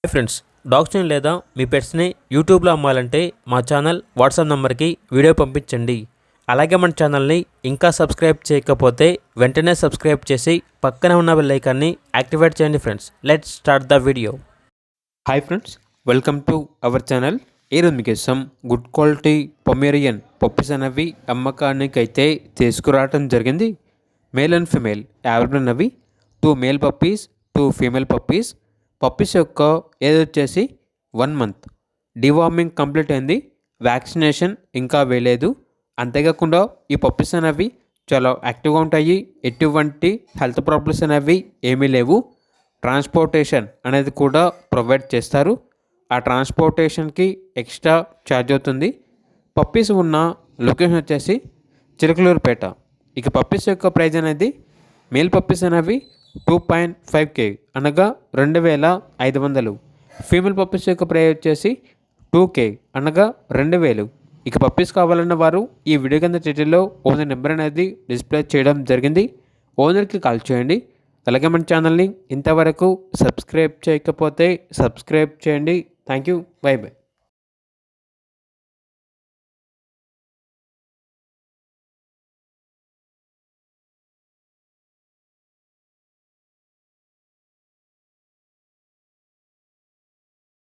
Hi friends, డాగ్స్ని లేదా మీ పెట్స్ని యూట్యూబ్లో అమ్మాలంటే మా ఛానల్ వాట్సాప్ నెంబర్కి వీడియో పంపించండి. అలాగే మన ఛానల్ని ఇంకా సబ్స్క్రైబ్ చేయకపోతే వెంటనే సబ్స్క్రైబ్ చేసి పక్కనే ఉన్న బెల్ ఐకాన్ని యాక్టివేట్ చేయండి. Friends, let's start the video. Hi friends, welcome to our channel. ఈరోజు మీకోసం గుడ్ క్వాలిటీ పొమేరియన్ పప్పీస్ అనేవి అమ్మకానికి అయితే తీసుకురావడం జరిగింది. మేల్ అండ్ ఫీమేల్ అవైలబుల్ ఉన్నవి. 2 male puppies, 2 female puppies. Puppies యొక్క ఏజ్ వచ్చేసి 1 మంత్. డివార్మింగ్ కంప్లీట్ అయింది. వ్యాక్సినేషన్ ఇంకా వేయలేదు. అంతేకాకుండా ఈ పప్పీస్ అనేవి చాలా యాక్టివ్గా ఉంటాయి. ఎటువంటి హెల్త్ ప్రాబ్లమ్స్ అనేవి ఏమీ లేవు. ట్రాన్స్పోర్టేషన్ అనేది కూడా ప్రొవైడ్ చేస్తారు. ఆ ట్రాన్స్పోర్టేషన్కి ఎక్స్ట్రా ఛార్జ్ అవుతుంది. పప్పీస్ ఉన్న లొకేషన్ వచ్చేసి చిలకలూరుపేట. ఇక పప్పీస్ యొక్క ప్రైజ్ అనేది మేల్ పప్పీస్ అనేవి 2.5K అనగా 2,500. ఫీమేల్ పప్పీస్ యొక్క ప్రైజ్ వచ్చేసి 2K అనగా 2,000. ఇక పప్పీస్ కావాలన్న వారు ఈ వీడియో కింద టైటిల్లో ఓనర్ నెంబర్ అనేది డిస్ప్లే చేయడం జరిగింది. ఓనర్కి కాల్ చేయండి. అలాగే మన ఛానల్ని ఇంతవరకు సబ్స్క్రైబ్ చేయకపోతే సబ్స్క్రైబ్ చేయండి. Thank you. By by.